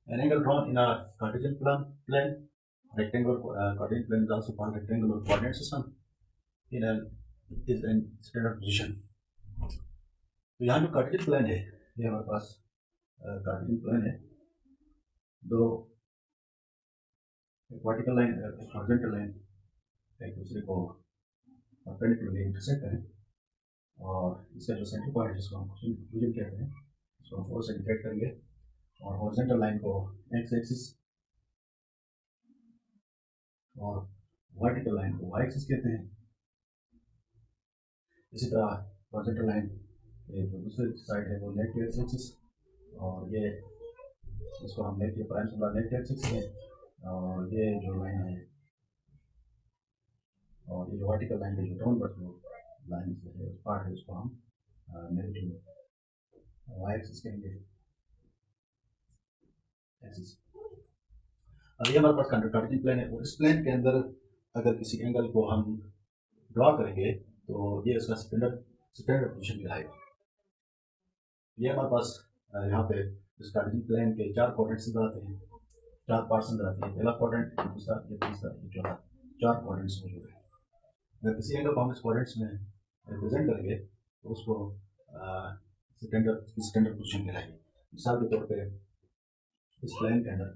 An angle drawn in a Cartesian plane, rectangular Cartesian plane is also called rectangular coordinate system. In an is in standard position. तो यहाँ जो Cartesian plane है, ये हमारे पास Cartesian plane है, दो vertical line horizontal line एक दूसरे को परपेंडिकुलरली इंटरसेक्ट करें, और इसका जो सेंटर पॉइंट है जिसको हम फ्यूजन कहते हैं, उसको हम 4 से इंडिकेट करेंगे, और हॉरिजॉन्टल लाइन को एक्स एक्सिस और वर्टिकल लाइन को वाई एक्सिस कहते हैं। इसी तरह हॉरिजॉन्टल लाइन जो दूसरी साइड है वो नेगेटिव एक्स एक्सिस, और ये इसको हम negative prime symbol negative x axis है, और ये जो लाइन है और ये जो वर्टिकल लाइन के जो डाउनवर्ड जो लाइन है पार्ट है उसको हम नेगेटिव वाई एक्सिस कहेंगे एक्सिस। अब ये हमारे पास कार्टेशियन प्लेन है, और इस प्लेन के अंदर अगर किसी एंगल को हम ड्रॉ करेंगे तो ये उसका स्टैंडर्ड पोजीशन कहलाएगा। ये हमारे पास यहाँ पे इस कार्टेशियन प्लेन के 4 क्वाड्रेंट्स नजर आते हैं, 4 पार्ट्स नजर आते हैं, पहला क्वाड्रेंट, दूसरा, ये तीसरा, ये चौथा, 4 क्वाड्रेंट्स मौजूद है। अगर किसी एंगल को हम इस क्वाड्रेंट्स में रिप्रेजेंट करेंगे तो उसको स्टैंडर्ड पोजीशन कहलाएगी। मिसाल के तौर पे इस प्लेन के अंदर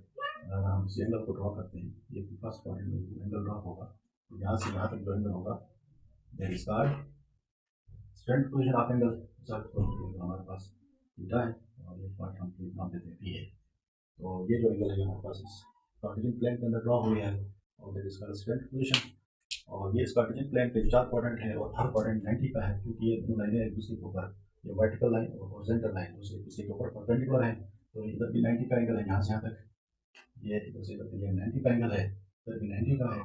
अगर हम इस एंगल को ड्रॉ करते हैं, ये फर्स्ट क्वाड्रेंट में एंगल ड्रॉ होगा, तो यहाँ से यहाँ तक जो एंगल होगा that is called standard position of angle. मिसाल के तौर पर हमारे पास थीटा है और ये पार्ट हम नाम देते हैं पी है, तो ये जो एंगल है हमारे पास इस कार्टेशियन प्लेन के अंदर ड्रॉ हो गया है, और that is called standard position. और ये इस कार्टेशियन प्लेन के 4 क्वाड्रेंट है, और हर क्वाड्रेंट 90 का है, क्योंकि ये दोनों लाइनें एक दूसरे के ऊपर, ये वर्टिकल लाइन और हॉरिजॉन्टल लाइन दूसरे के ऊपर परपेंडिकुलर है, तो इधर भी 90 का एंगल है, यहाँ से यहाँ तक ये इधर से इधर ये 90 का एंगल है, इधर भी 90 का है,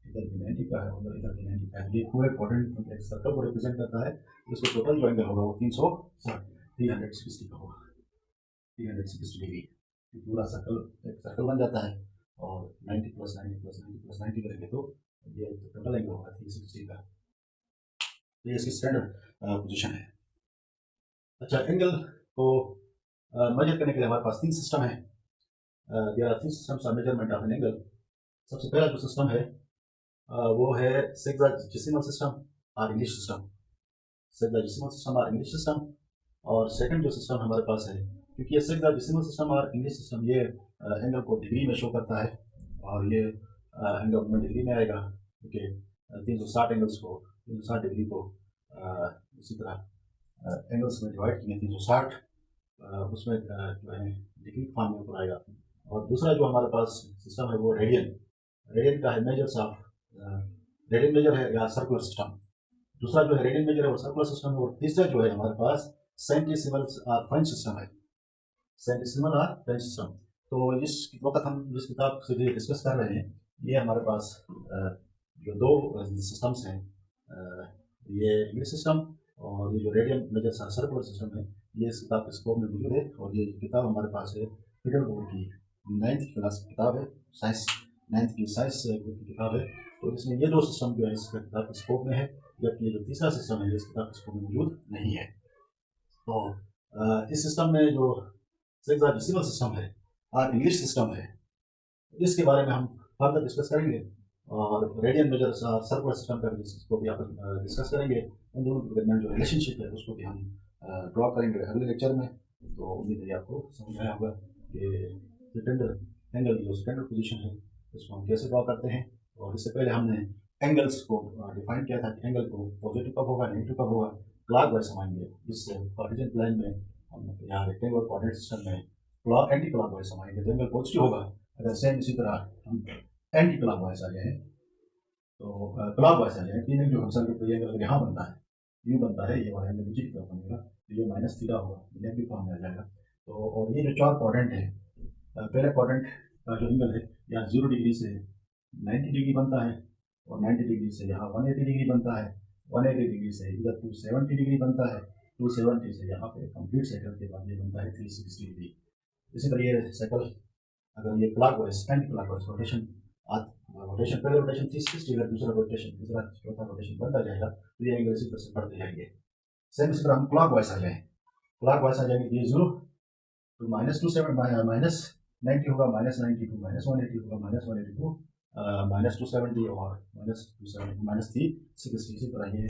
इधर भी 90 का है, उधर इधर भी 90 का है। ये पूरे क्वाड्रेंट एक सर्कल को रिप्रेजेंट करता है, इसको टोटल जो एंगल होगा वो 360 का होगा, 360 डिग्री। पूरा सर्कल एक सर्कल बन जाता है, और 90 प्लस 90 प्लस 90 प्लस 90 करेंगे तो ये टोटल एंगल होगा 360 का। तो ये इसकी स्टैंडर्ड पोजीशन है। अच्छा, एंगल को मेजर करने के लिए हमारे पास 3 सिस्टम है। There are 3 systems of measurement of an angle. सबसे पहला जो सिस्टम है वो है सेक्साडेसिमल सिस्टम और इंग्लिश सिस्टम। सेक्साडेसिमल सिस्टम और इंग्लिश सिस्टम। और सेकंड जो सिस्टम हमारे पास है, क्योंकि ये सेक्साडेसिमल सिस्टम और इंग्लिश सिस्टम ये एंगल को डिग्री में शो करता है, और ये एंगल में डिग्री में आएगा, क्योंकि 360 एंगल्स को 360 डिग्री को इसी तरह एंगल्स में डिवाइड किए 360 उसमें जो है डिग्री फॉर्म में ऊपर आएगा। और दूसरा जो हमारे पास सिस्टम है वो रेडियन का है, मेजर्स ऑफ रेडियन मेजर है या सर्कुलर सिस्टम। दूसरा जो है रेडियन मेजर है वो सर्कुलर सिस्टम है, और तीसरा जो है हमारे पास सेंटिसिमल फ्रेंच सिस्टम है, सेंटिसिमल और फ्रेंच सिस्टम। तो इस वक्त हम जिस किताब से डिस्कस कर रहे हैं, ये हमारे पास जो 2 सिस्टम्स हैं, ये इंग्लिश सिस्टम और ये जो रेडियन मेजर सर्कुलर सिस्टम है, ये इस किताब के स्कोप में मौजूद है। और ये किताब हमारे पास है फीडर बोर्ड की 9th क्लास की किताब है, साइंस 9th की साइंस ग्रुप की किताब है। तो इसमें ये 2 सिस्टम जो है इस किताब के स्कोप में है, जबकि ये जो तीसरा सिस्टम है इस किताब के स्कोप में मौजूद नहीं है। तो इस सिस्टम में जो सेक्साडेसिमल सिस्टम है और इंग्लिश सिस्टम है, इसके बारे में हम फर्दर डिस्कस करेंगे, और रेडियन मेजर सर्कुलर सिस्टम का इसको भी आप डिस्कस करेंगे। उन दोनों के दरमियान जो रिलेशनशिप है उसको भी हम ड्रॉ करेंगे अगले लेक्चर में। तो उम्मीद है आपको समझ आया होगा कि स्टैंडर्ड एंगल की जो स्टैंडर्ड पोजीशन है उसको हम कैसे ड्रॉ करते हैं। और इससे पहले हमने एंगल्स को डिफाइन किया था कि एंगल को पॉजिटिव कब होगा, नेगेटिव कब होगा, क्लॉकवाइज समझेंगे। इस कार्टेशियन प्लेन में हम यहाँ रेक्टेंगुलर कोऑर्डिनेट सिस्टम में एंटी क्लॉकवाइज समझेंगे तो एंगल पॉजिटिव होगा। अगर सेम इसी तरह हम एंटी क्लॉकवाइज आ जाए तो क्लॉकवाइज आ जाए, 3 जो फंक्शन के एंगल यहाँ बनता है, यू बनता है, ये वाला एंगल नीचे की तरफ बनेगा, तो ये माइनस थीटा होगा, नेगेटिव फॉर्म में आ जाएगा। तो और ये जो 4 क्वाड्रेंट है, पहले क्वाड्रेंट का जो एंगल है यहाँ 0 डिग्री से 90 डिग्री बनता है, और 90 डिग्री से यहाँ 180 डिग्री बनता है, 180 डिग्री से इधर 270 डिग्री बनता है, 270 से यहाँ पे कंप्लीट साइकिल के बाद ये बनता है 360 डिग्री। इसी तरह ये साइकिल अगर ये क्लॉकवाइज एंटी क्लॉकवाइज रोटेशन पहले रोटेशन 360 अगर दूसरा रोटेशन तीसरा चौथा रोटेशन बनता जाएगा तो ये एंगल इसी तरह से बढ़ते जाएंगे। सेम इसी तरह हम क्लॉकवाइज आ जाएंगे, क्लॉकवाइज आ जाएंगे, ये 0 to -27 माइनस 90 होगा -92, -180 होगा -182, -270 और -360। इसी तरह ये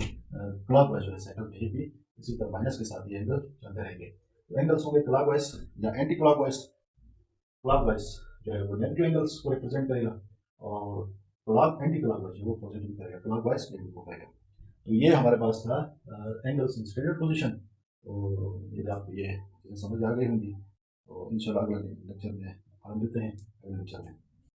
क्लॉकवाइज जो है साइकिल कहीं भी इसी तरह माइनस के साथ ये एंगल चलते रहेंगे। तो एंगल्स होंगे क्लॉकवाइज या एंटी क्लॉकवाइज। क्लॉकवाइज जो है वो नेगेटिव एंगल्स को रिप्रेजेंट करेगा और क्लॉक एंटी क्लॉकवाइज वो पॉजिटिव करेगा, क्लॉकवाइज नेगेटिव को करेगा। तो ये हमारे पास था एंगल्स इन स्टैंडर्ड पोजीशन। तो यदि आपको ये चीज़ें समझ आ गई होंगी तो इंशाल्लाह अगले लेक्चर में हम मिलते हैं अगले लेक्चर में।